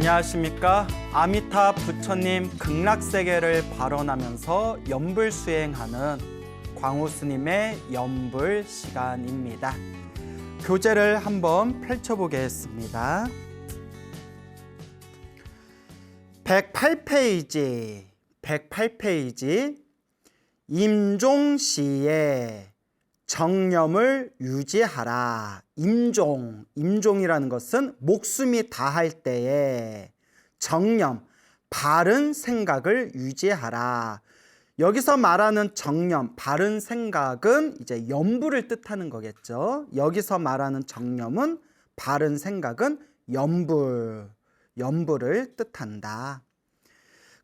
안녕하십니까. 아미타 부처님 극락세계를 발언하면서 연불 수행하는 광우 스님의 연불 시간입니다. 교재를 한번 펼쳐보겠습니다. 108페이지 임종시에 정념을 유지하라. 임종이라는 것은 목숨이 다할 때에 정념, 바른 생각을 유지하라. 여기서 말하는 정념, 바른 생각은 이제 연불을 뜻하는 거겠죠. 여기서 말하는 정념은, 바른 생각은 연불을 뜻한다.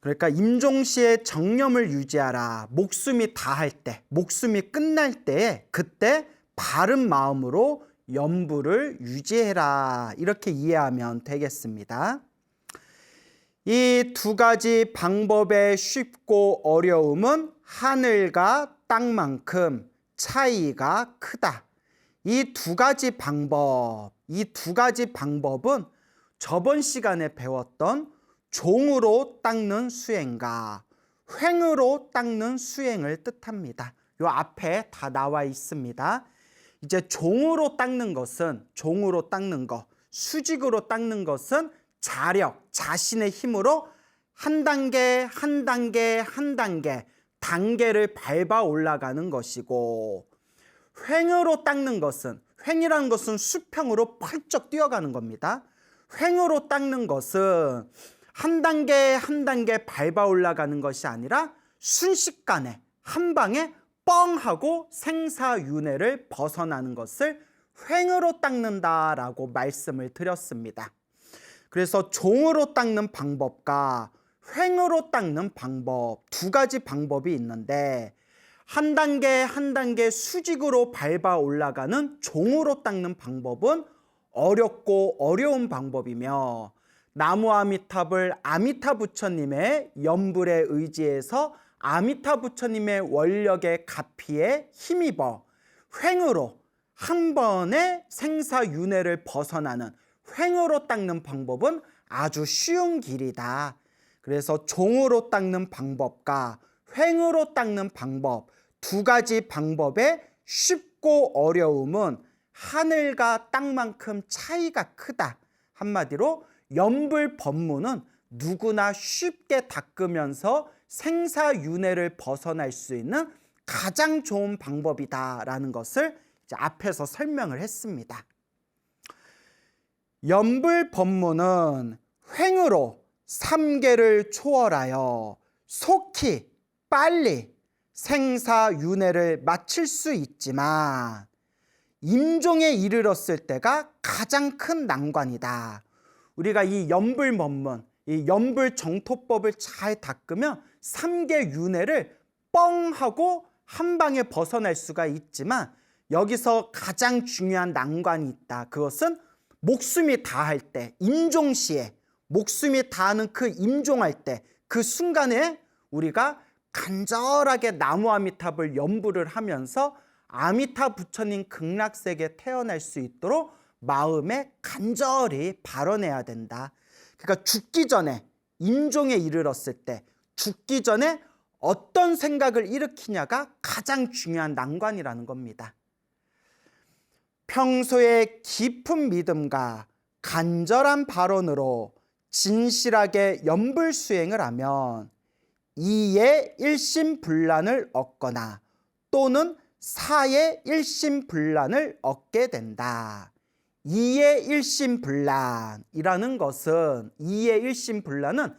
그러니까 임종시에 정념을 유지하라. 목숨이 다할 때, 목숨이 끝날 때에 그때 바른 마음으로 연불을 유지해라. 이렇게 이해하면 되겠습니다. 이 두 가지 방법의 쉽고 어려움은 하늘과 땅만큼 차이가 크다. 이 두 가지 방법은 저번 시간에 배웠던 종으로 닦는 수행과 횡으로 닦는 수행을 뜻합니다. 요 앞에 다 나와 있습니다. 이제 종으로 닦는 것, 수직으로 닦는 것은 자력, 자신의 힘으로 한 단계를 밟아 올라가는 것이고, 횡으로 닦는 것은, 횡이라는 것은 수평으로 펄쩍 뛰어가는 겁니다. 횡으로 닦는 것은 한 단계 밟아 올라가는 것이 아니라 순식간에 한 방에 뻥 하고 생사윤회를 벗어나는 것을 횡으로 닦는다라고 말씀을 드렸습니다. 그래서 종으로 닦는 방법과 횡으로 닦는 방법, 두 가지 방법이 있는데, 한 단계 수직으로 밟아 올라가는 종으로 닦는 방법은 어렵고 어려운 방법이며, 나무 아미탑을 아미타 부처님의 연불에 의지해서 아미타 부처님의 원력의 가피에 힘입어 횡으로 한 번에 생사윤회를 벗어나는 횡으로 닦는 방법은 아주 쉬운 길이다. 그래서 종으로 닦는 방법과 횡으로 닦는 방법, 두 가지 방법의 쉽고 어려움은 하늘과 땅만큼 차이가 크다. 한마디로 연불 법문은 누구나 쉽게 닦으면서 생사윤회를 벗어날 수 있는 가장 좋은 방법이다라는 것을 이제 앞에서 설명을 했습니다. 연불 법문은 횡으로 3계를 초월하여 속히 빨리 생사윤회를 마칠 수 있지만, 임종에 이르렀을 때가 가장 큰 난관이다. 우리가 이 연불 법문, 이 연불 정토법을 잘 닦으면 3계 윤회를 뻥 하고 한 방에 벗어날 수가 있지만, 여기서 가장 중요한 난관이 있다. 그것은 목숨이 다할 때, 임종시에 목숨이 다하는 그 임종할 때, 그 순간에 우리가 간절하게 나무 아미탑을 연불을 하면서 아미타 부처님 극락세계에 태어날 수 있도록 마음에 간절히 발언해야 된다. 그러니까 죽기 전에, 임종에 이르렀을 때, 죽기 전에 어떤 생각을 일으키냐가 가장 중요한 난관이라는 겁니다. 평소에 깊은 믿음과 간절한 발언으로 진실하게 연불 수행을 하면 이의 일심불란을 얻거나 또는 사의 일심불란을 얻게 된다. 이의 일심불란이라는 것은, 이의 일심불란은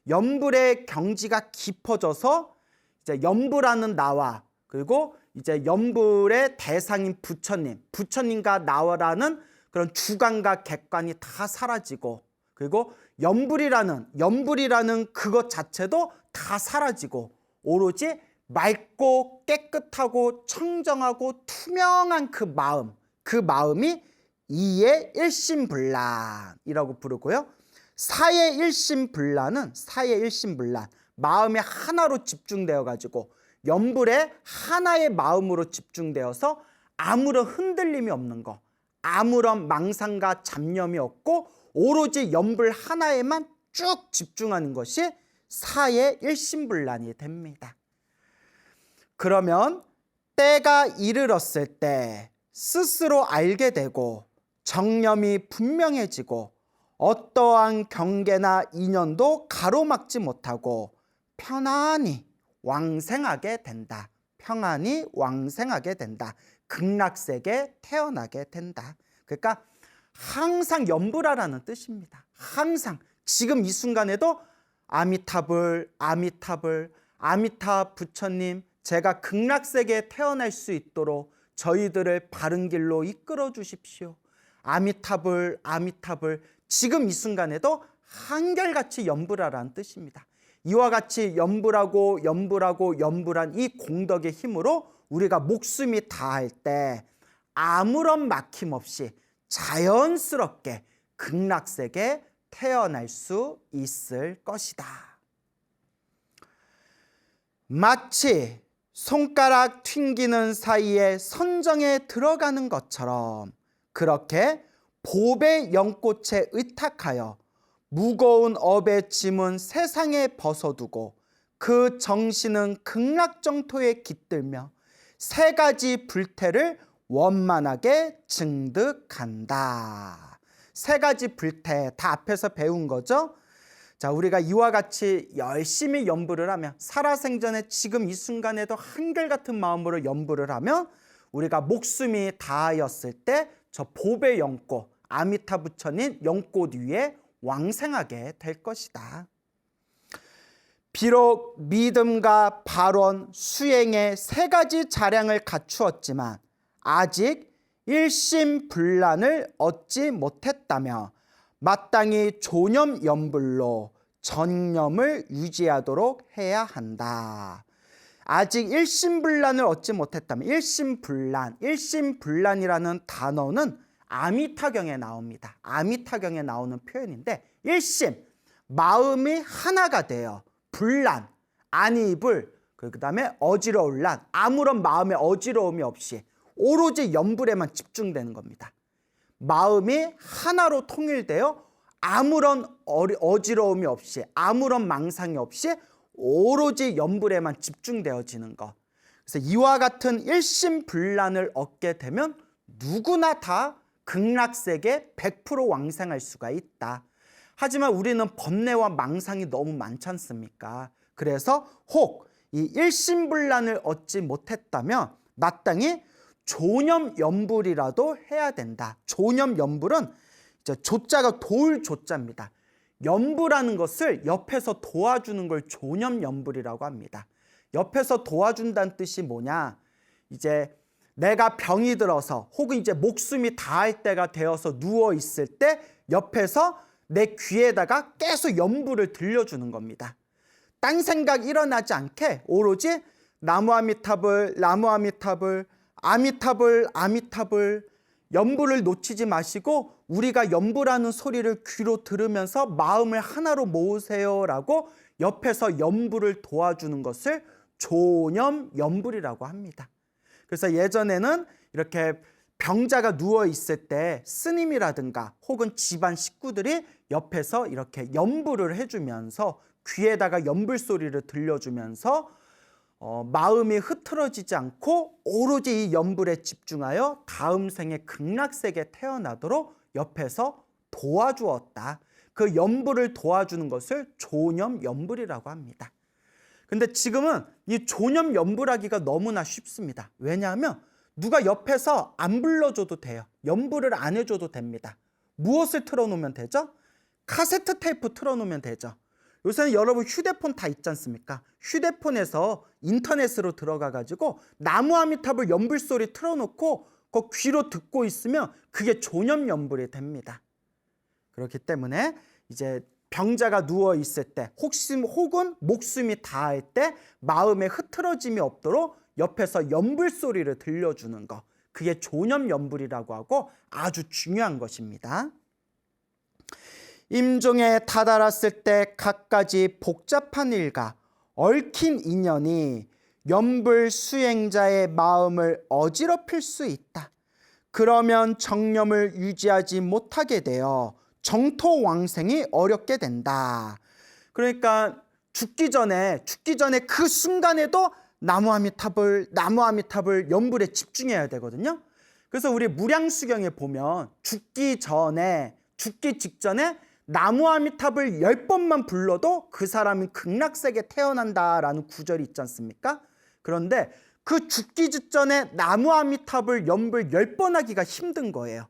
연불의 경지가 깊어져서 이제 연불하는 나와, 그리고 이제 연불의 대상인 부처님과 나와라는 그런 주관과 객관이 다 사라지고, 그리고 연불이라는 그것 자체도 다 사라지고, 오로지 맑고 깨끗하고 청정하고 투명한 그 마음이 이의 일심불란이라고 부르고요. 사의 일심불란은 마음이 하나로 집중되어 가지고 연불에 하나의 마음으로 집중되어서 아무런 흔들림이 없는 거, 아무런 망상과 잡념이 없고 오로지 연불 하나에만 쭉 집중하는 것이 사의 일심불란이 됩니다. 그러면 때가 이르렀을 때 스스로 알게 되고 정념이 분명해지고 어떠한 경계나 인연도 가로막지 못하고 편안히 왕생하게 된다. 평안히 왕생하게 된다. 극락세계에 태어나게 된다. 그러니까 항상 연불하라는 뜻입니다. 항상 지금 이 순간에도 아미타불, 아미타불, 아미타 부처님, 제가 극락세계에 태어날 수 있도록 저희들을 바른 길로 이끌어 주십시오. 아미타불, 아미타불. 지금 이 순간에도 한결같이 연불하라는 뜻입니다. 이와 같이 연불하고 연불하고 연불한 이 공덕의 힘으로 우리가 목숨이 다할 때 아무런 막힘 없이 자연스럽게 극락세계에 태어날 수 있을 것이다. 마치 손가락 튕기는 사이에 선정에 들어가는 것처럼 그렇게 보배 연꽃에 의탁하여 무거운 업의 짐은 세상에 벗어두고 그 정신은 극락정토에 깃들며 세 가지 불태를 원만하게 증득한다. 세 가지 불태 다 앞에서 배운 거죠. 자, 우리가 이와 같이 열심히 연불을 하면 살아생전에 지금 이 순간에도 한결같은 마음으로 연불을 하면 우리가 목숨이 다하였을 때 저 보배 연꽃, 아미타 부처님 연꽃 위에 왕생하게 될 것이다. 비록 믿음과 발언, 수행의 세 가지 자량을 갖추었지만 아직 일심불란을 얻지 못했다며 마땅히 조념연불로 전념을 유지하도록 해야 한다. 아직 일심불란을 얻지 못했다면 일심불란, 일심불란이라는 단어는 아미타경에 나옵니다. 아미타경에 나오는 표현인데 일심, 마음이 하나가 되어 불란, 안이불, 그 다음에 어지러울 란, 아무런 마음의 어지러움이 없이 오로지 연불에만 집중되는 겁니다. 마음이 하나로 통일되어 아무런 어지러움이 없이 아무런 망상이 없이 오로지 연불에만 집중되어지는 것. 그래서 이와 같은 일심불란을 얻게 되면 누구나 다 극락세계 100% 왕생할 수가 있다. 하지만 우리는 번뇌와 망상이 너무 많지 않습니까? 그래서 혹 이 일심불란을 얻지 못했다면 마땅히 조념연불이라도 해야 된다. 조념연불은 조자가 도울 조자입니다. 연불하는 것을 옆에서 도와주는 걸 조념연불이라고 합니다. 옆에서 도와준다는 뜻이 뭐냐? 이제 내가 병이 들어서 혹은 이제 목숨이 다할 때가 되어서 누워 있을 때 옆에서 내 귀에다가 계속 연불을 들려주는 겁니다. 딴 생각 일어나지 않게 오로지 나무 아미타불, 나무 아미타불, 아미타불, 아미타불, 연불을 놓치지 마시고 우리가 연불하는 소리를 귀로 들으면서 마음을 하나로 모으세요라고 옆에서 연불을 도와주는 것을 조념연불이라고 합니다. 그래서 예전에는 이렇게 병자가 누워 있을 때 스님이라든가 혹은 집안 식구들이 옆에서 이렇게 연불을 해주면서 귀에다가 연불 소리를 들려주면서 마음이 흐트러지지 않고 오로지 이 연불에 집중하여 다음 생에 극락세계에 태어나도록 옆에서 도와주었다. 그 연불을 도와주는 것을 조념연불이라고 합니다. 근데 지금은 이 조념연불하기가 너무나 쉽습니다. 왜냐하면 누가 옆에서 안 불러줘도 돼요. 연불을 안 해줘도 됩니다. 무엇을 틀어놓으면 되죠? 카세트 테이프 틀어놓으면 되죠. 요새는 여러분 휴대폰 다 있지 않습니까? 휴대폰에서 인터넷으로 들어가가지고 나무 아미타불 연불 소리 틀어놓고 그 귀로 듣고 있으면 그게 조념연불이 됩니다. 그렇기 때문에 이제 병자가 누워 있을 때 혹은 목숨이 다할 때 마음에 흐트러짐이 없도록 옆에서 연불 소리를 들려주는 것, 그게 조념연불이라고 하고 아주 중요한 것입니다. 임종에 다다랐을 때 갖가지 복잡한 일과 얽힌 인연이 연불 수행자의 마음을 어지럽힐 수 있다. 그러면 정념을 유지하지 못하게 되어 정토왕생이 어렵게 된다. 그러니까 죽기 전에 그 순간에도 나무아미탑을 연불에 집중해야 되거든요. 그래서 우리 무량수경에 보면 죽기 직전에 나무아미탑을 10번만 불러도 그 사람이 극락세계에 태어난다라는 구절이 있지 않습니까? 그런데 그 죽기 직전에 나무아미탑을 연불 10번 하기가 힘든 거예요.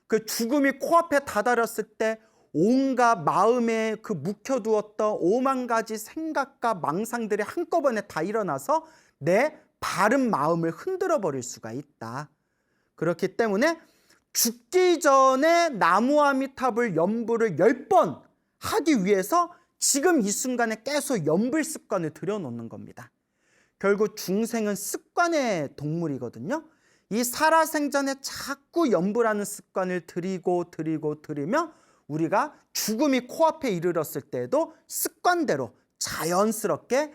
그 죽음이 코앞에 다다랐을 때 온갖 마음에 그 묵혀두었던 5만 가지 생각과 망상들이 한꺼번에 다 일어나서 내 바른 마음을 흔들어 버릴 수가 있다. 그렇기 때문에 죽기 전에 나무아미탑을 연불을 10번 하기 위해서 지금 이 순간에 계속 연불 습관을 들여놓는 겁니다. 결국 중생은 습관의 동물이거든요. 이 살아생전에 자꾸 연불하는 습관을 들이면 우리가 죽음이 코앞에 이르렀을 때에도 습관대로 자연스럽게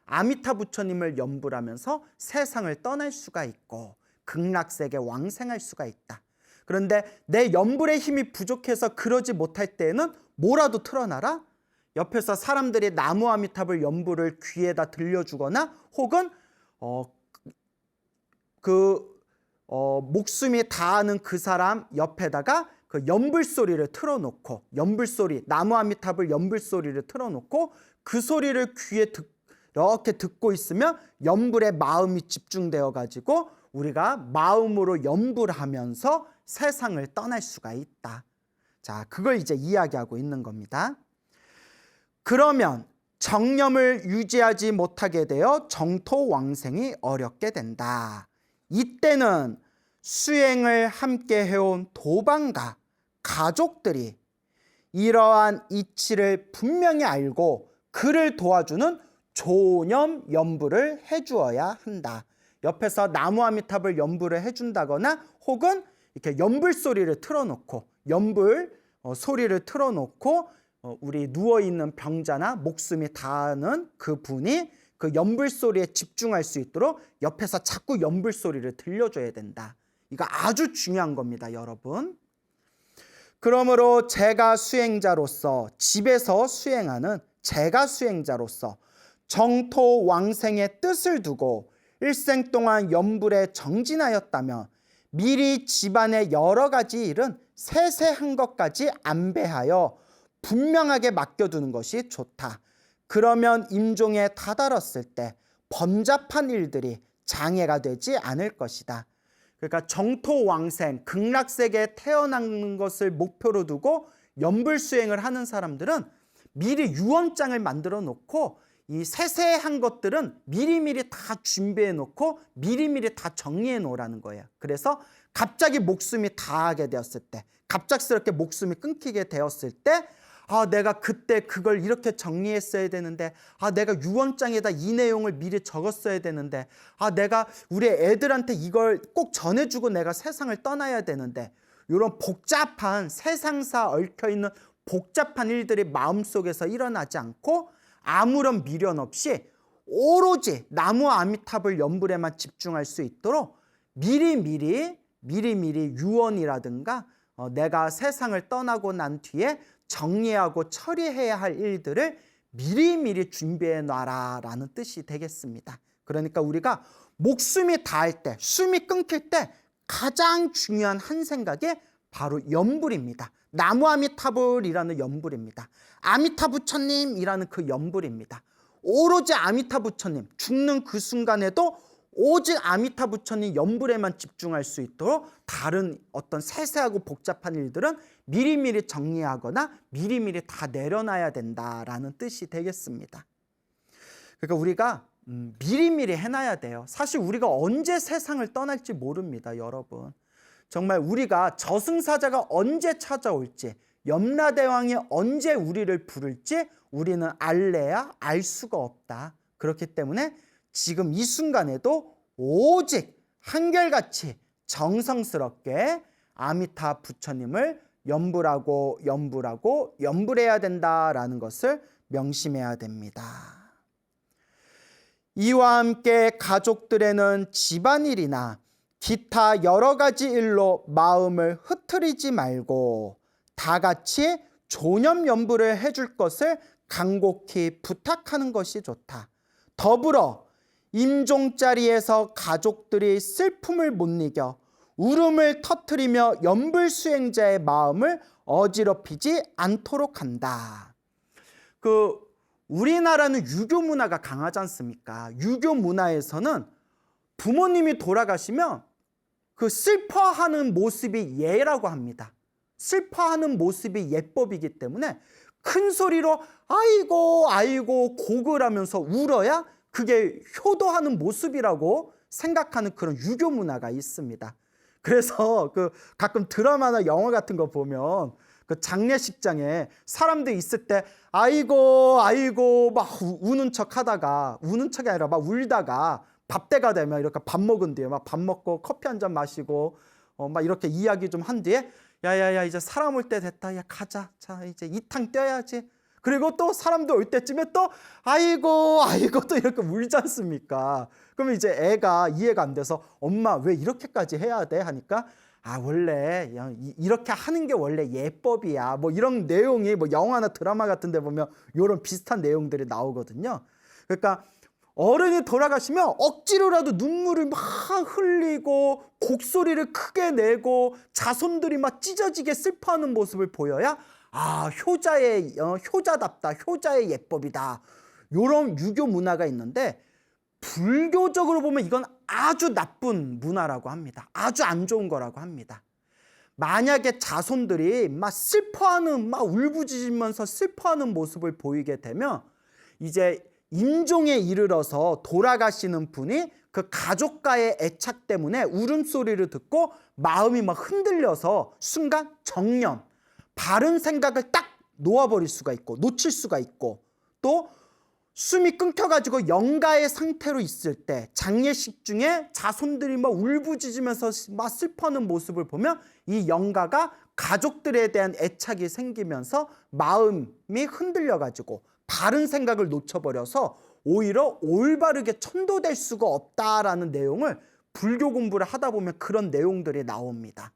아미타 부처님을 연불하면서 세상을 떠날 수가 있고 극락세계 왕생할 수가 있다. 그런데 내 연불의 힘이 부족해서 그러지 못할 때에는 뭐라도 틀어놔라. 옆에서 사람들이 나무아미탑을 연불을 귀에다 들려주거나 혹은 목숨이 다하는 그 사람 옆에다가 그 연불 소리를 틀어놓고 나무아미탑을 연불 소리를 틀어놓고 그 소리를 귀에 이렇게 듣고 있으면 연불에 마음이 집중되어 가지고 우리가 마음으로 연불하면서 세상을 떠날 수가 있다. 자, 그걸 이제 이야기하고 있는 겁니다. 그러면 정념을 유지하지 못하게 되어 정토왕생이 어렵게 된다. 이때는 수행을 함께 해온 도반가 가족들이 이러한 이치를 분명히 알고 그를 도와주는 조념 연불을 해주어야 한다. 옆에서 나무아미탑을 연불을 해준다거나 혹은 이렇게 연불 소리를 틀어놓고 소리를 틀어놓고 우리 누워있는 병자나 목숨이 다하는 그 분이 그 연불 소리에 집중할 수 있도록 옆에서 자꾸 연불 소리를 들려줘야 된다. 이거 아주 중요한 겁니다, 여러분. 그러므로 제가 수행자로서 집에서 수행하는 제가 수행자로서 정토왕생의 뜻을 두고 일생 동안 연불에 정진하였다면 미리 집안의 여러 가지 일은 세세한 것까지 안배하여 분명하게 맡겨두는 것이 좋다. 그러면 임종에 다다랐을 때 번잡한 일들이 장애가 되지 않을 것이다. 그러니까 정토왕생, 극락세계에 태어나는 것을 목표로 두고 연불수행을 하는 사람들은 미리 유언장을 만들어 놓고 이 세세한 것들은 미리미리 다 준비해 놓고 미리미리 다 정리해 놓으라는 거예요. 그래서 갑자기 목숨이 다하게 되었을 때, 갑작스럽게 목숨이 끊기게 되었을 때 내가 그때 그걸 이렇게 정리했어야 되는데, 내가 유언장에다 이 내용을 미리 적었어야 되는데, 내가 우리 애들한테 이걸 꼭 전해주고 내가 세상을 떠나야 되는데, 이런 복잡한 세상사 얽혀있는 복잡한 일들이 마음속에서 일어나지 않고 아무런 미련 없이 오로지 나무아미탑을 연불에만 집중할 수 있도록 미리미리 유언이라든가 내가 세상을 떠나고 난 뒤에 정리하고 처리해야 할 일들을 미리미리 준비해 놔라라는 뜻이 되겠습니다. 그러니까 우리가 목숨이 닿을 때, 숨이 끊길 때 가장 중요한 한 생각이 바로 연불입니다. 나무아미타불이라는 연불입니다. 아미타 부처님이라는 그 연불입니다. 오로지 아미타 부처님, 죽는 그 순간에도 오직 아미타 부처님 연불에만 집중할 수 있도록 다른 어떤 세세하고 복잡한 일들은 미리미리 정리하거나 미리미리 다 내려놔야 된다라는 뜻이 되겠습니다. 그러니까 우리가 미리미리 해놔야 돼요. 사실 우리가 언제 세상을 떠날지 모릅니다, 여러분. 정말 우리가 저승사자가 언제 찾아올지, 염라대왕이 언제 우리를 부를지 우리는 알래야 알 수가 없다. 그렇기 때문에 지금 이 순간에도 오직 한결같이 정성스럽게 아미타 부처님을 연불해야 된다라는 것을 명심해야 됩니다. 이와 함께 가족들에는 집안일이나 기타 여러 가지 일로 마음을 흐트리지 말고 다 같이 존엄연부를 해줄 것을 간곡히 부탁하는 것이 좋다. 더불어 임종자리에서 가족들이 슬픔을 못 이겨 울음을 터뜨리며 연불 수행자의 마음을 어지럽히지 않도록 한다. 우리나라는 유교 문화가 강하지 않습니까? 유교 문화에서는 부모님이 돌아가시면 슬퍼하는 모습이 예라고 합니다. 슬퍼하는 모습이 예법이기 때문에 큰 소리로 아이고 아이고 곡을 하면서 울어야 그게 효도하는 모습이라고 생각하는 그런 유교 문화가 있습니다. 그래서 가끔 드라마나 영화 같은 거 보면 장례식장에 사람들 있을 때 아이고 아이고 막 우는 척 하다가, 우는 척이 아니라 막 울다가 밥때가 되면 이렇게 밥 먹은 뒤에 막 밥 먹고 커피 한 잔 마시고 막 이렇게 이야기 좀 한 뒤에 야야야 이제 사람 올 때 됐다, 야 가자, 자 이제 이탕 떼야지. 그리고 또 사람들 올 때쯤에 또 아이고 아이고 또 이렇게 울지 않습니까? 그러면 이제 애가 이해가 안 돼서 엄마 왜 이렇게까지 해야 돼? 하니까 원래 이렇게 하는 게 원래 예법이야. 뭐 이런 내용이 뭐 영화나 드라마 같은 데 보면 이런 비슷한 내용들이 나오거든요. 그러니까 어른이 돌아가시면 억지로라도 눈물을 막 흘리고 곡소리를 크게 내고 자손들이 막 찢어지게 슬퍼하는 모습을 보여야 효자답다, 효자의 예법이다. 이런 유교 문화가 있는데 불교적으로 보면 이건 아주 나쁜 문화라고 합니다. 아주 안 좋은 거라고 합니다. 만약에 자손들이 막 슬퍼하는, 막 울부짖으면서 슬퍼하는 모습을 보이게 되면 이제 임종에 이르러서 돌아가시는 분이 그 가족과의 애착 때문에 울음소리를 듣고 마음이 막 흔들려서 순간 정념, 바른 생각을 딱 놓아버릴 수가 있고 놓칠 수가 있고, 또 숨이 끊겨가지고 영가의 상태로 있을 때 장례식 중에 자손들이 막 울부짖으면서 막 슬퍼하는 모습을 보면 이 영가가 가족들에 대한 애착이 생기면서 마음이 흔들려가지고 바른 생각을 놓쳐버려서 오히려 올바르게 천도될 수가 없다라는 내용을 불교 공부를 하다 보면 그런 내용들이 나옵니다.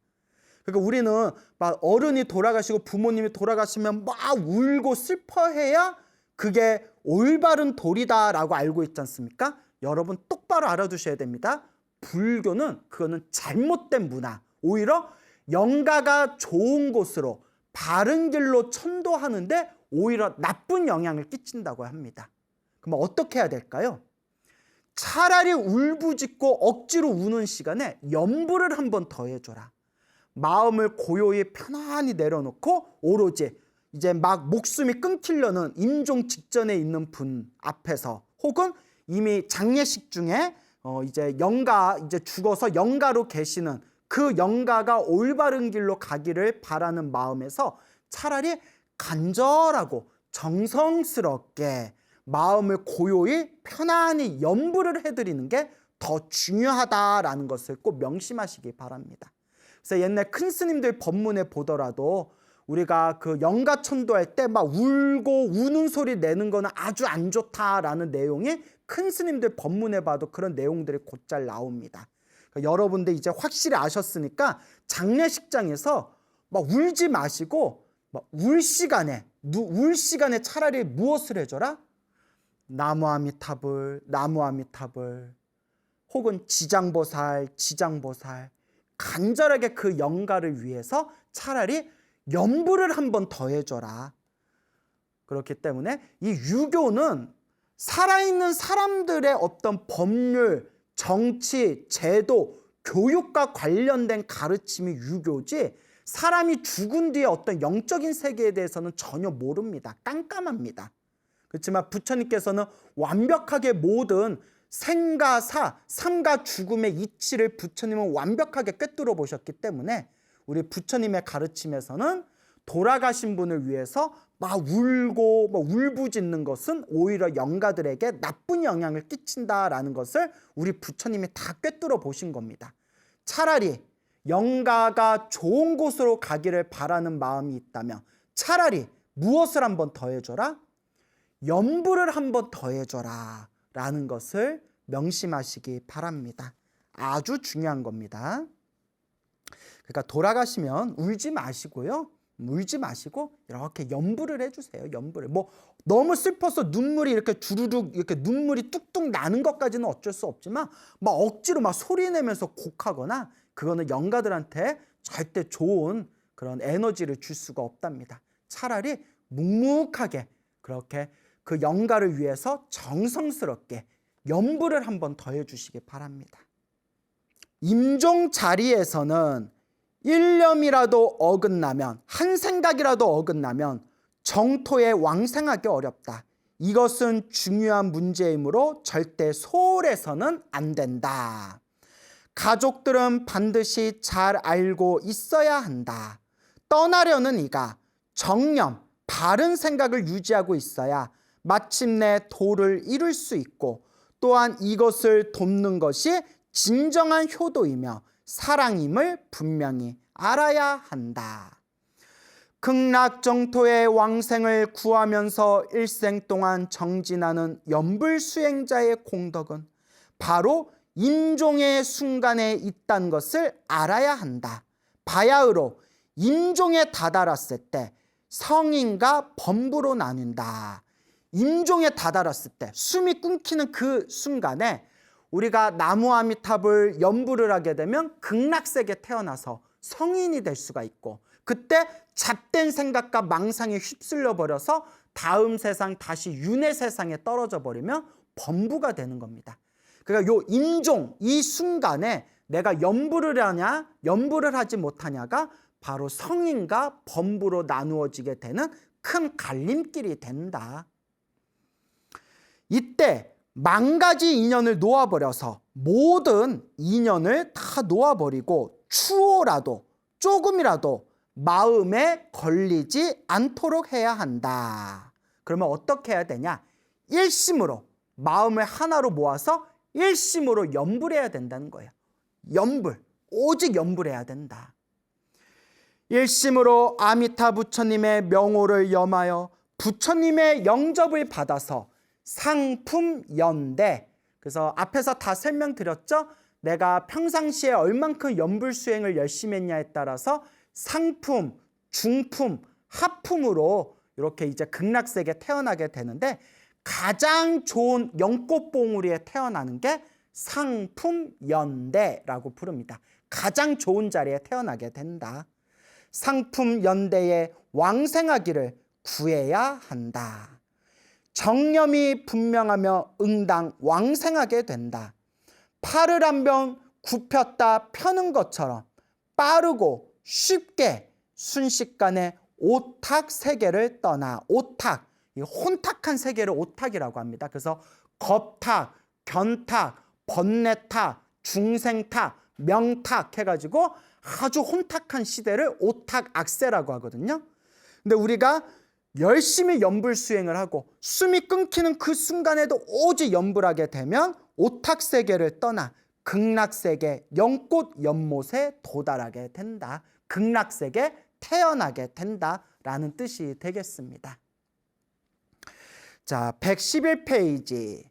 그러니까 우리는 막 어른이 돌아가시고 부모님이 돌아가시면 막 울고 슬퍼해야 그게 올바른 도리다라고 알고 있지 않습니까? 여러분 똑바로 알아두셔야 됩니다. 불교는 그거는 잘못된 문화, 오히려 영가가 좋은 곳으로 바른 길로 천도하는데 오히려 나쁜 영향을 끼친다고 합니다. 그럼 어떻게 해야 될까요? 차라리 울부짖고 억지로 우는 시간에 염불을 한번 더 해줘라. 마음을 고요히 편안히 내려놓고 오로지 이제 막 목숨이 끊기려는 임종 직전에 있는 분 앞에서, 혹은 이미 장례식 중에 이제 영가, 이제 죽어서 영가로 계시는 그 영가가 올바른 길로 가기를 바라는 마음에서 차라리 간절하고 정성스럽게 마음을 고요히 편안히 염불을 해드리는 게 더 중요하다라는 것을 꼭 명심하시기 바랍니다. 그래서 옛날 큰 스님들 법문에 보더라도 우리가 그 영가천도할 때 막 울고 우는 소리 내는 거는 아주 안 좋다라는 내용이 큰 스님들 법문에 봐도 그런 내용들이 곧잘 나옵니다. 그러니까 여러분들 이제 확실히 아셨으니까 장례식장에서 막 울지 마시고 막 울 시간에 차라리 무엇을 해줘라? 나무아미타불, 나무아미타불, 혹은 지장보살, 지장보살, 간절하게 그 영가를 위해서 차라리 염불을 한번 더 해줘라. 그렇기 때문에 이 유교는 살아있는 사람들의 어떤 법률, 정치, 제도, 교육과 관련된 가르침이 유교지, 사람이 죽은 뒤에 어떤 영적인 세계에 대해서는 전혀 모릅니다. 깜깜합니다. 그렇지만 부처님께서는 완벽하게 모든 생과 사, 삶과 죽음의 이치를 부처님은 완벽하게 꿰뚫어 보셨기 때문에 우리 부처님의 가르침에서는 돌아가신 분을 위해서 막 울고 막 울부짖는 것은 오히려 영가들에게 나쁜 영향을 끼친다라는 것을 우리 부처님이 다 꿰뚫어 보신 겁니다. 차라리 영가가 좋은 곳으로 가기를 바라는 마음이 있다면 차라리 무엇을 한번 더 해줘라? 염불을 한번 더 해줘라 라는 것을 명심하시기 바랍니다. 아주 중요한 겁니다. 그러니까 돌아가시면 울지 마시고요. 울지 마시고 이렇게 연부를 해주세요. 연부를. 뭐 너무 슬퍼서 눈물이 이렇게 주르륵 이렇게 눈물이 뚝뚝 나는 것까지는 어쩔 수 없지만 막 억지로 막 소리 내면서 곡하거나 그거는 영가들한테 절대 좋은 그런 에너지를 줄 수가 없답니다. 차라리 묵묵하게 그렇게 그 영가를 위해서 정성스럽게 연부를 한번 더 해주시기 바랍니다. 임종 자리에서는 일념이라도 어긋나면, 한 생각이라도 어긋나면 정토에 왕생하기 어렵다. 이것은 중요한 문제이므로 절대 소홀해서는 안 된다. 가족들은 반드시 잘 알고 있어야 한다. 떠나려는 이가 정념, 바른 생각을 유지하고 있어야 마침내 도를 이룰 수 있고 또한 이것을 돕는 것이 진정한 효도이며 사랑임을 분명히 알아야 한다. 극락정토의 왕생을 구하면서 일생 동안 정진하는 연불수행자의 공덕은 바로 임종의 순간에 있다는 것을 알아야 한다. 바야흐로 임종에 다다랐을 때 성인과 범부로 나뉜다. 임종에 다다랐을 때 숨이 끊기는 그 순간에 우리가 나무아미탑을 연부를 하게 되면 극락세계에 태어나서 성인이 될 수가 있고 그때 잣된 생각과 망상에 휩쓸려 버려서 다음 세상 다시 윤회 세상에 떨어져 버리면 범부가 되는 겁니다. 그러니까 요 임종 이 순간에 내가 연부를 하냐 연부를 하지 못하냐가 바로 성인과 범부로 나누어지게 되는 큰 갈림길이 된다. 이때 만 가지 인연을 놓아버려서 모든 인연을 다 놓아버리고 추호라도 조금이라도 마음에 걸리지 않도록 해야 한다. 그러면 어떻게 해야 되냐? 일심으로 마음을 하나로 모아서 일심으로 연불해야 된다는 거예요. 연불, 오직 연불해야 된다. 일심으로 아미타 부처님의 명호를 염하여 부처님의 영접을 받아서 상품연대, 그래서 앞에서 다 설명드렸죠? 내가 평상시에 얼만큼 연불수행을 열심히 했냐에 따라서 상품, 중품, 하품으로 이렇게 이제 극락세계에 태어나게 되는데 가장 좋은 연꽃봉우리에 태어나는 게 상품연대라고 부릅니다. 가장 좋은 자리에 태어나게 된다. 상품연대에 왕생하기를 구해야 한다. 정념이 분명하며 응당 왕생하게 된다. 팔을 한 번 굽혔다 펴는 것처럼 빠르고 쉽게 순식간에 오탁 세계를 떠나 오탁, 이 혼탁한 세계를 오탁이라고 합니다. 그래서 겁탁, 견탁, 번뇌탁, 중생탁, 명탁 해가지고 아주 혼탁한 시대를 오탁 악세라고 하거든요. 근데 우리가 열심히 연불수행을 하고 숨이 끊기는 그 순간에도 오직 연불하게 되면 오탁세계를 떠나 극락세계 영꽃 연못에 도달하게 된다. 극락세계에 태어나게 된다라는 뜻이 되겠습니다. 자, 111페이지.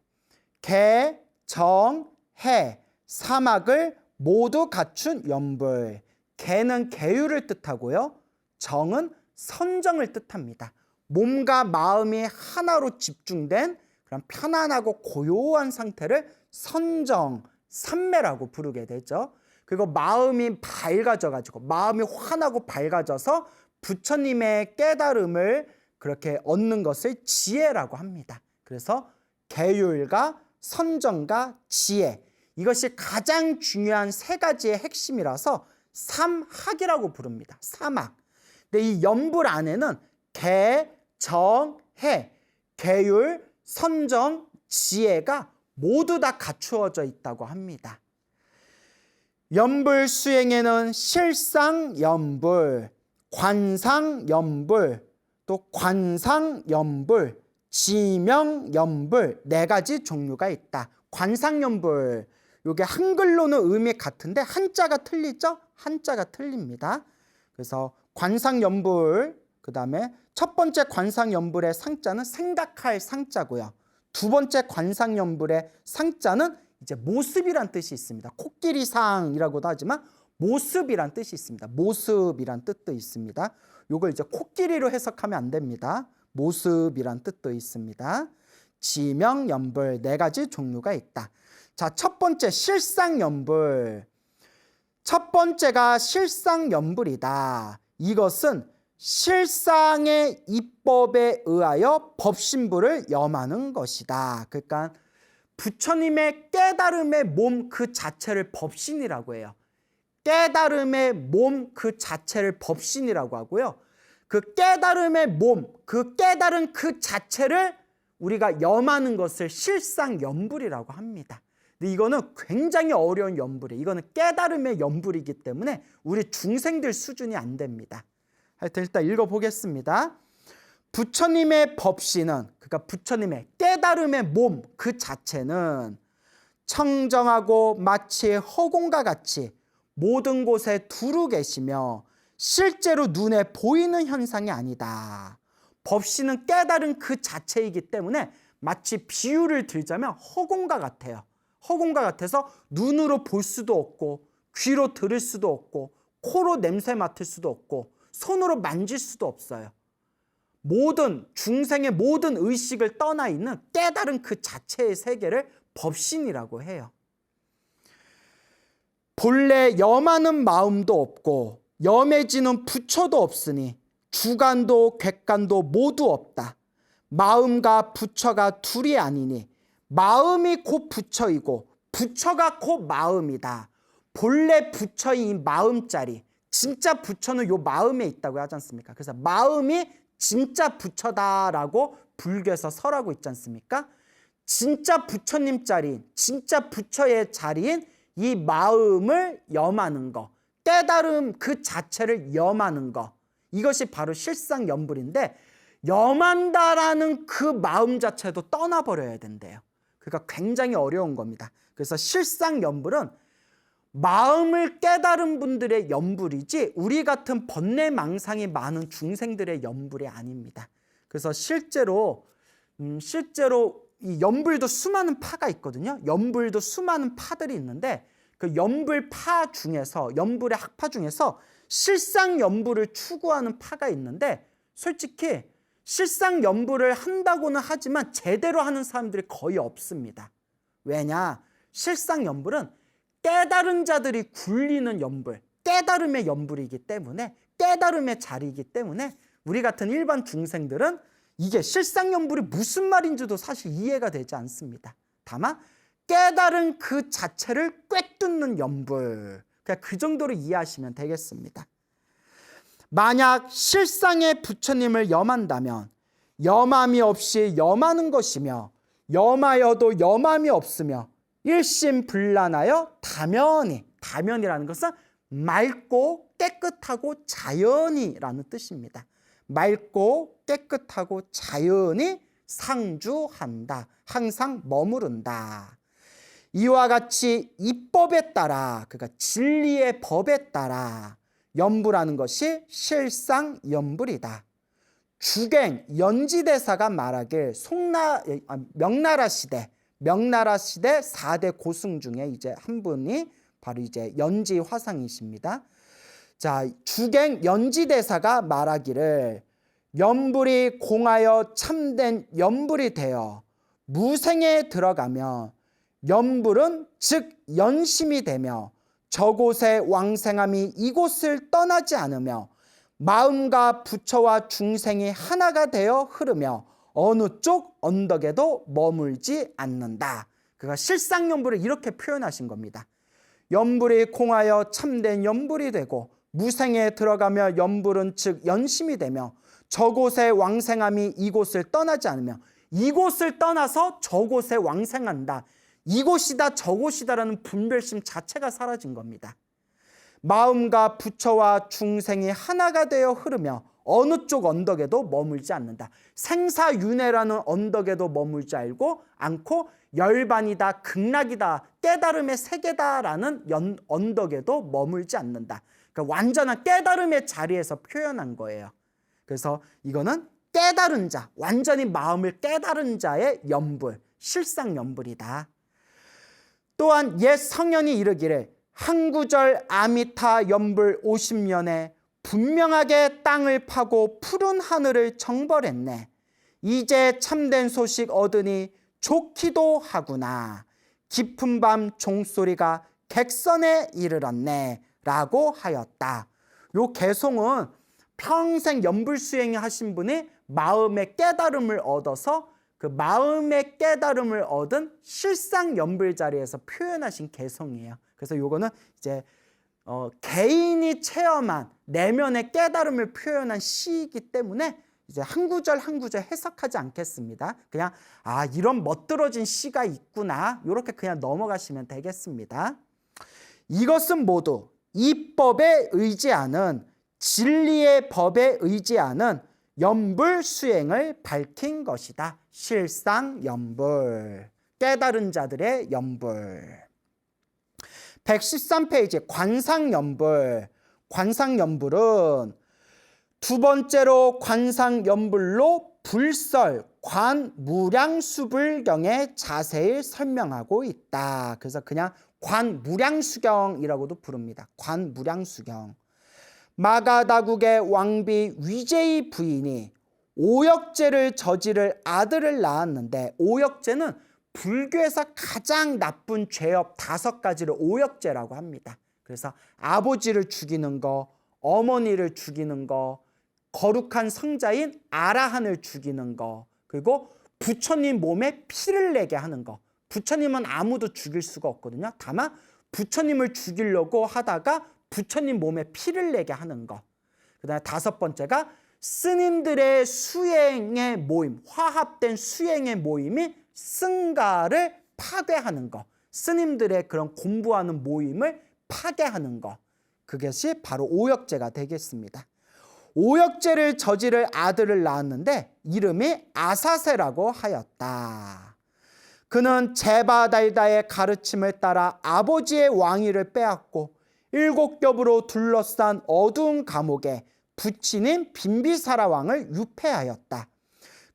개, 정, 해, 사막을 모두 갖춘 연불. 개는 계율을 뜻하고요. 정은 선정을 뜻합니다. 몸과 마음이 하나로 집중된 그런 편안하고 고요한 상태를 선정, 삼매라고 부르게 되죠. 그리고 마음이 밝아져가지고 마음이 환하고 밝아져서 부처님의 깨달음을 그렇게 얻는 것을 지혜라고 합니다. 그래서 계율과 선정과 지혜, 이것이 가장 중요한 세 가지의 핵심이라서 삼학이라고 부릅니다. 삼학. 근데 이 연불 안에는 개, 정, 해, 계율, 선정, 지혜가 모두 다 갖추어져 있다고 합니다. 연불 수행에는 실상연불, 관상연불, 또 관상연불, 지명연불 네 가지 종류가 있다. 관상연불, 이게 한글로는 의미 같은데 한자가 틀리죠? 한자가 틀립니다. 그래서 관상연불, 그 다음에 첫 번째 관상연불의 상자는 생각할 상자고요. 두 번째 관상연불의 상자는 이제 모습이란 뜻이 있습니다. 코끼리상이라고도 하지만 모습이란 뜻이 있습니다. 모습이란 뜻도 있습니다. 요걸 이제 코끼리로 해석하면 안 됩니다. 모습이란 뜻도 있습니다. 지명연불 네 가지 종류가 있다. 자, 첫 번째 실상연불. 첫 번째가 실상연불이다. 이것은 실상의 이법에 의하여 법신부를 염하는 것이다. 그러니까 부처님의 깨달음의 몸 그 자체를 법신이라고 해요. 깨달음의 몸 그 자체를 법신이라고 하고요. 그 깨달음의 몸, 그 깨달은 그 자체를 우리가 염하는 것을 실상연불이라고 합니다. 근데 이거는 굉장히 어려운 연불이에요. 이거는 깨달음의 연불이기 때문에 우리 중생들 수준이 안 됩니다. 하여튼 일단 읽어보겠습니다. 부처님의 법신은, 그러니까 부처님의 깨달음의 몸 그 자체는 청정하고 마치 허공과 같이 모든 곳에 두루 계시며 실제로 눈에 보이는 현상이 아니다. 법신은 깨달은 그 자체이기 때문에 마치 비유를 들자면 허공과 같아요. 허공과 같아서 눈으로 볼 수도 없고 귀로 들을 수도 없고 코로 냄새 맡을 수도 없고 손으로 만질 수도 없어요. 모든 중생의 모든 의식을 떠나 있는 깨달은 그 자체의 세계를 법신이라고 해요. 본래 염하는 마음도 없고 염해지는 부처도 없으니 주관도 객관도 모두 없다. 마음과 부처가 둘이 아니니 마음이 곧 부처이고 부처가 곧 마음이다. 본래 부처인 마음자리, 진짜 부처는 요 마음에 있다고 하지 않습니까? 그래서 마음이 진짜 부처다라고 불교에서 설하고 있지 않습니까? 진짜 부처님 자리인, 진짜 부처의 자리인 이 마음을 염하는 거, 깨달음 그 자체를 염하는 거, 이것이 바로 실상연불인데 염한다라는 그 마음 자체도 떠나버려야 된대요. 그러니까 굉장히 어려운 겁니다. 그래서 실상연불은 마음을 깨달은 분들의 연불이지 우리 같은 번뇌망상이 많은 중생들의 연불이 아닙니다. 그래서 실제로 이 연불도 수많은 파가 있거든요. 연불도 수많은 파들이 있는데 그 연불파 중에서, 연불의 학파 중에서 실상연불을 추구하는 파가 있는데 솔직히 실상연불을 한다고는 하지만 제대로 하는 사람들이 거의 없습니다. 왜냐? 실상연불은 깨달은 자들이 굴리는 연불, 깨달음의 연불이기 때문에, 깨달음의 자리이기 때문에 우리 같은 일반 중생들은 이게 실상연불이 무슨 말인지도 사실 이해가 되지 않습니다. 다만 깨달은 그 자체를 꿰뚫는 연불, 그냥 그 정도로 이해하시면 되겠습니다. 만약 실상의 부처님을 염한다면 염함이 없이 염하는 것이며 염하여도 염함이 없으며 일심불란하여 다면이, 다면이라는 것은 맑고 깨끗하고 자연이라는 뜻입니다. 맑고 깨끗하고 자연이 상주한다. 항상 머무른다. 이와 같이 이법에 따라, 그러니까 진리의 법에 따라 연불하는 것이 실상연불이다. 주갱 연지대사가 말하길 명나라 시대 4대 고승 중에 이제 한 분이 바로 이제 연지 화상이십니다. 자, 주갱 연지대사가 말하기를 연불이 공하여 참된 연불이 되어 무생에 들어가면 연불은 즉 연심이 되며 저곳의 왕생함이 이곳을 떠나지 않으며 마음과 부처와 중생이 하나가 되어 흐르며 어느 쪽 언덕에도 머물지 않는다. 그가 실상연불을 이렇게 표현하신 겁니다. 연불이 공하여 참된 연불이 되고 무생에 들어가며 연불은 즉 연심이 되며 저곳의 왕생함이 이곳을 떠나지 않으며, 이곳을 떠나서 저곳에 왕생한다. 이곳이다 저곳이다라는 분별심 자체가 사라진 겁니다. 마음과 부처와 중생이 하나가 되어 흐르며 어느 쪽 언덕에도 머물지 않는다. 생사윤회라는 언덕에도 머물지 않고 열반이다, 극락이다, 깨달음의 세계다라는 언덕에도 머물지 않는다. 그러니까 완전한 깨달음의 자리에서 표현한 거예요. 그래서 이거는 깨달은 자, 완전히 마음을 깨달은 자의 연불, 실상연불이다. 또한 옛 성현이 이르기를 한 구절 아미타 연불 50년에 분명하게 땅을 파고 푸른 하늘을 정벌했네. 이제 참된 소식 얻으니 좋기도 하구나. 깊은 밤 종소리가 객선에 이르렀네 라고 하였다. 요 개송은 평생 연불 수행 하신 분이 마음의 깨달음을 얻어서 그 마음의 깨달음을 얻은 실상 연불 자리에서 표현하신 개송이에요. 그래서 요거는 이제 개인이 체험한 내면의 깨달음을 표현한 시이기 때문에 이제 한 구절 한 구절 해석하지 않겠습니다. 그냥 이런 멋들어진 시가 있구나 이렇게 그냥 넘어가시면 되겠습니다. 이것은 모두 이 법에 의지하는 진리의 법에 의지하는 연불 수행을 밝힌 것이다. 실상 연불, 깨달은 자들의 연불. 113페이지 관상연불. 관상연불은 두 번째로 관상연불로 불설, 관무량수불경에 자세히 설명하고 있다. 그래서 그냥 관무량수경이라고도 부릅니다. 관무량수경. 마가다국의 왕비 위제의 부인이 오역죄를 저지를 아들을 낳았는데, 오역죄는 불교에서 가장 나쁜 죄업 5가지를 오역죄라고 합니다. 그래서 아버지를 죽이는 거, 어머니를 죽이는 거, 거룩한 성자인 아라한을 죽이는 거, 그리고 부처님 몸에 피를 내게 하는 거. 부처님은 아무도 죽일 수가 없거든요. 다만 부처님을 죽이려고 하다가 부처님 몸에 피를 내게 하는 거. 그 다음에 5번째가 스님들의 수행의 모임, 화합된 수행의 모임이 승가를 파괴하는 거. 스님들의 그런 공부하는 모임을 파괴하는 거. 그것이 바로 오역죄가 되겠습니다. 오역죄를 저지를 아들을 낳았는데 이름이 아사세라고 하였다. 그는 제바달다의 가르침을 따라 아버지의 왕위를 빼앗고 7겹으로 둘러싼 어두운 감옥에 부친인 빈비사라 왕을 유폐하였다.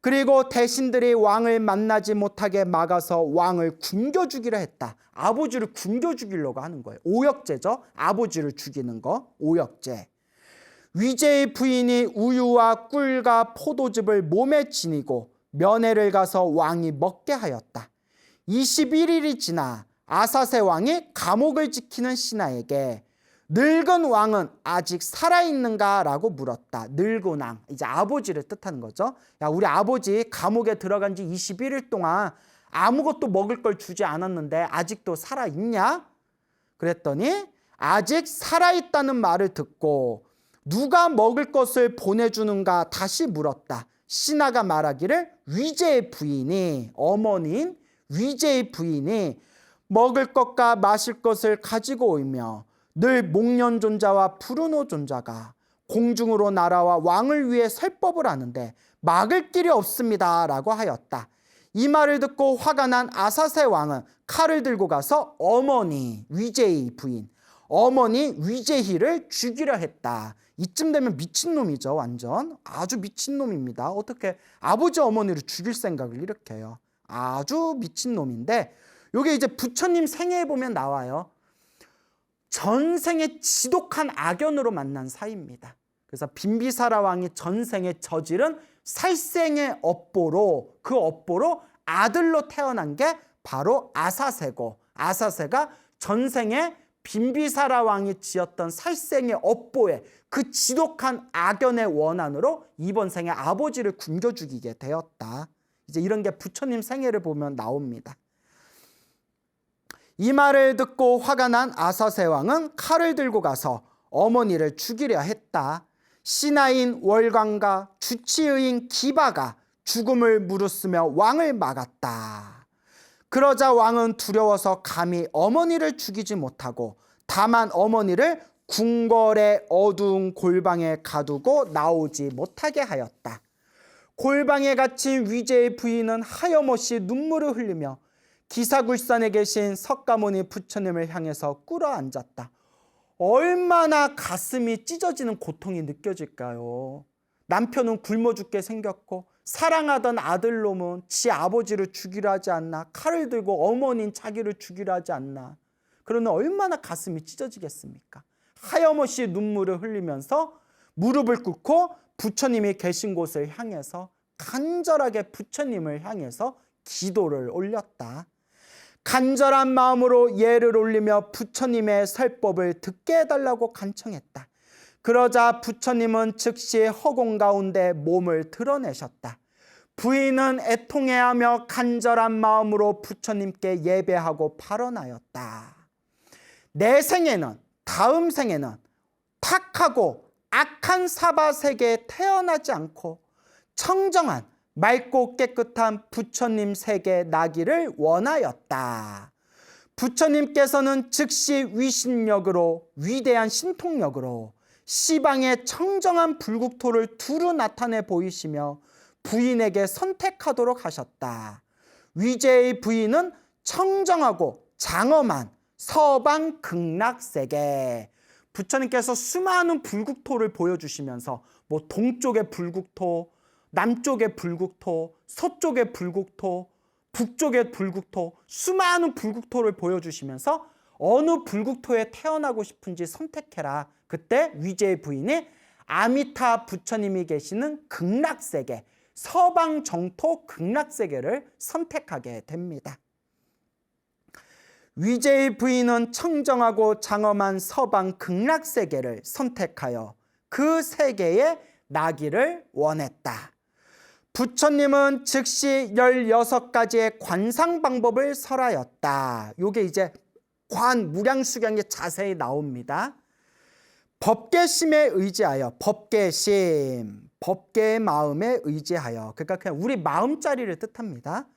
그리고 대신들이 왕을 만나지 못하게 막아서 왕을 굶겨 죽이려 했다. 아버지를 굶겨 죽이려고 하는 거예요. 오역죄죠. 아버지를 죽이는 거, 오역죄. 위제의 부인이 우유와 꿀과 포도즙을 몸에 지니고 면회를 가서 왕이 먹게 하였다. 21일이 지나 아사세 왕이 감옥을 지키는 신하에게 늙은 왕은 아직 살아있는가? 라고 물었다. 늙은 왕, 이제 아버지를 뜻하는 거죠. 야, 우리 아버지 감옥에 들어간 지 21일 동안 아무것도 먹을 걸 주지 않았는데 아직도 살아있냐? 그랬더니 아직 살아있다는 말을 듣고 누가 먹을 것을 보내주는가 다시 물었다. 신하가 말하기를 위제의 부인이, 어머니인 위제의 부인이 먹을 것과 마실 것을 가지고 오며 늘 목련존자와 푸르노존자가 공중으로 날아와 왕을 위해 설법을 하는데 막을 길이 없습니다 라고 하였다. 이 말을 듣고 화가 난 아사세 왕은 칼을 들고 가서 어머니 위제의 부인, 어머니 위제희를 죽이려 했다. 이쯤 되면 미친놈이죠. 완전 아주 미친놈입니다. 어떻게 아버지 어머니를 죽일 생각을 이렇게 해요. 아주 미친놈인데 이게 이제 부처님 생애에 보면 나와요. 전생에 지독한 악연으로 만난 사이입니다. 그래서 빈비사라 왕이 전생에 저지른 살생의 업보로, 그 업보로 아들로 태어난 게 바로 아사세고, 아사세가 전생에 빈비사라 왕이 지었던 살생의 업보에 그 지독한 악연의 원한으로 이번 생에 아버지를 굶겨 죽이게 되었다. 이제 이런 게 부처님 생애를 보면 나옵니다. 이 말을 듣고 화가 난 아사세 왕은 칼을 들고 가서 어머니를 죽이려 했다. 신하인 월광과 주치의인 기바가 죽음을 무릅쓰며 왕을 막았다. 그러자 왕은 두려워서 감히 어머니를 죽이지 못하고 다만 어머니를 궁궐의 어두운 골방에 가두고 나오지 못하게 하였다. 골방에 갇힌 위제의 부인은 하염없이 눈물을 흘리며 기사굴산에 계신 석가모니 부처님을 향해서 꿇어앉았다. 얼마나 가슴이 찢어지는 고통이 느껴질까요? 남편은 굶어 죽게 생겼고 사랑하던 아들놈은 지 아버지를 죽이려 하지 않나? 칼을 들고 어머니인 자기를 죽이려 하지 않나? 그러면 얼마나 가슴이 찢어지겠습니까? 하염없이 눈물을 흘리면서 무릎을 꿇고 부처님이 계신 곳을 향해서 간절하게 부처님을 향해서 기도를 올렸다. 간절한 마음으로 예를 올리며 부처님의 설법을 듣게 해달라고 간청했다. 그러자 부처님은 즉시 허공 가운데 몸을 드러내셨다. 부인은 애통해하며 간절한 마음으로 부처님께 예배하고 발언하였다. 내 생에는, 다음 생에는 탁하고 악한 사바 세계에 태어나지 않고 청정한 맑고 깨끗한 부처님 세계에 나기를 원하였다. 부처님께서는 즉시 위신력으로, 위대한 신통력으로 시방의 청정한 불국토를 두루 나타내 보이시며 부인에게 선택하도록 하셨다. 위제의 부인은 청정하고 장엄한 서방 극락세계, 부처님께서 수많은 불국토를 보여주시면서 뭐 동쪽의 불국토, 남쪽의 불국토, 서쪽의 불국토, 북쪽의 불국토, 수많은 불국토를 보여주시면서 어느 불국토에 태어나고 싶은지 선택해라. 그때 위제의 부인이 아미타 부처님이 계시는 극락세계, 서방 정토 극락세계를 선택하게 됩니다. 위제의 부인은 청정하고 장엄한 서방 극락세계를 선택하여 그 세계에 나기를 원했다. 부처님은 즉시 16가지의 관상 방법을 설하였다. 요게 이제 관 무량수경에 자세히 나옵니다. 법계심에 의지하여, 법계심, 법계의 마음에 의지하여, 그러니까 그냥 우리 마음자리를 뜻합니다.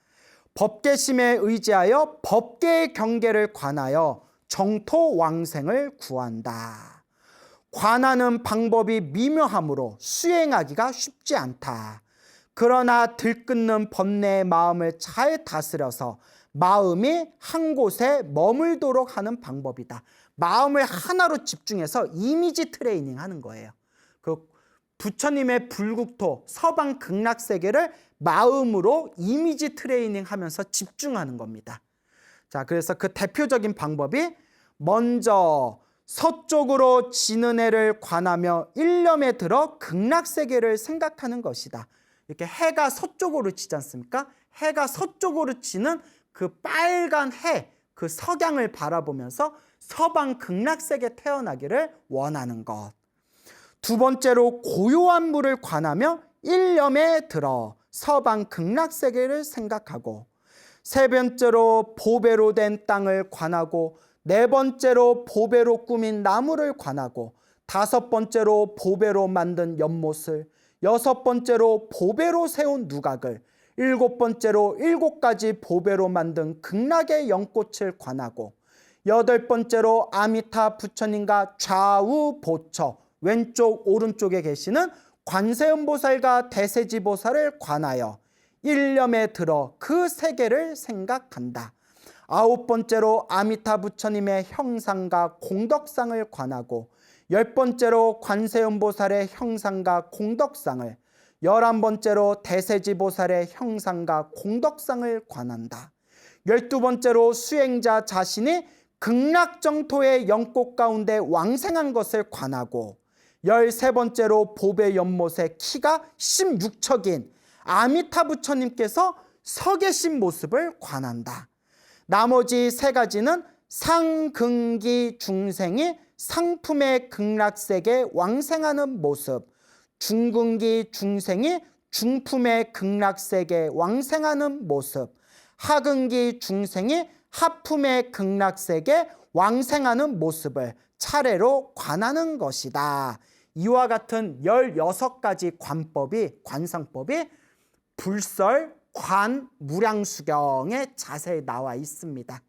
법계심에 의지하여 법계의 경계를 관하여 정토 왕생을 구한다. 관하는 방법이 미묘하므로 수행하기가 쉽지 않다. 그러나 들끓는 번뇌의 마음을 잘 다스려서 마음이 한 곳에 머물도록 하는 방법이다. 마음을 하나로 집중해서 이미지 트레이닝 하는 거예요. 그 부처님의 불국토 서방 극락세계를 마음으로 이미지 트레이닝 하면서 집중하는 겁니다. 자, 그래서 그 대표적인 방법이 먼저 서쪽으로 지는 해를 관하며 일념에 들어 극락세계를 생각하는 것이다. 이렇게 해가 서쪽으로 지지 않습니까? 해가 서쪽으로 지는 그 빨간 해, 그 석양을 바라보면서 서방 극락세계에 태어나기를 원하는 것. 두 번째로 고요한 물을 관하며 일념에 들어 서방 극락세계를 생각하고, 세 번째로 보배로 된 땅을 관하고, 네 번째로 보배로 꾸민 나무를 관하고, 다섯 번째로 보배로 만든 연못을, 여섯 번째로 보배로 세운 누각을, 일곱 번째로 7가지 보배로 만든 극락의 연꽃을 관하고, 여덟 번째로 아미타 부처님과 좌우 보처, 왼쪽 오른쪽에 계시는 관세음보살과 대세지보살을 관하여 일념에 들어 그 세계를 생각한다. 아홉 번째로 아미타 부처님의 형상과 공덕상을 관하고, 열 번째로 관세음보살의 형상과 공덕상을, 11번째로 대세지보살의 형상과 공덕상을 관한다. 12번째로 수행자 자신이 극락정토의 연꽃 가운데 왕생한 것을 관하고, 13번째로 보배 연못의 키가 16척인 아미타 부처님께서 서 계신 모습을 관한다. 나머지 세 가지는 상근기 중생이 상품의 극락세계 왕생하는 모습, 중근기 중생이 중품의 극락세계 왕생하는 모습, 하근기 중생이 하품의 극락세계 왕생하는 모습을 차례로 관하는 것이다. 이와 같은 16가지 관상법이 불설 관 무량수경에 자세히 나와 있습니다.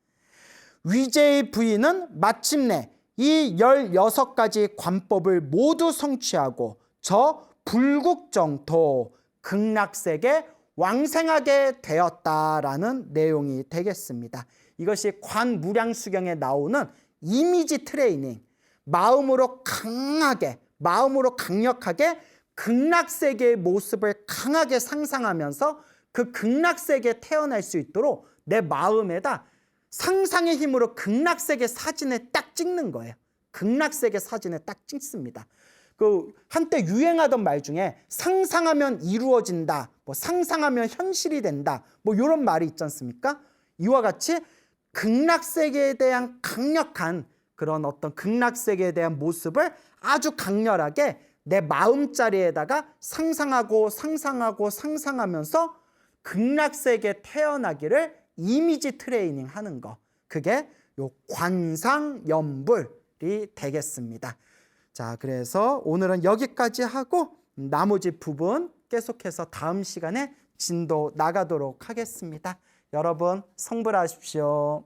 위제의 부인은 마침내 이 16가지 관법을 모두 성취하고 저 불국정토 극락세계 왕생하게 되었다라는 내용이 되겠습니다. 이것이 관 무량수경에 나오는 이미지 트레이닝, 마음으로 강력하게 극락세계의 모습을 강하게 상상하면서 그 극락세계에 태어날 수 있도록 내 마음에다 상상의 힘으로 극락세계 사진을 딱 찍는 거예요. 극락세계 사진을 딱 찍습니다. 그 한때 유행하던 말 중에 상상하면 이루어진다, 뭐 상상하면 현실이 된다, 뭐 이런 말이 있지 않습니까? 이와 같이 극락세계에 대한 강력한 그런 어떤 극락세계에 대한 모습을 아주 강렬하게 내 마음자리에다가 상상하고 상상하고 상상하면서 극락세계에 태어나기를 이미지 트레이닝 하는 거. 그게 요 관상연불이 되겠습니다. 자, 그래서 오늘은 여기까지 하고 나머지 부분 계속해서 다음 시간에 진도 나가도록 하겠습니다. 여러분 성불하십시오.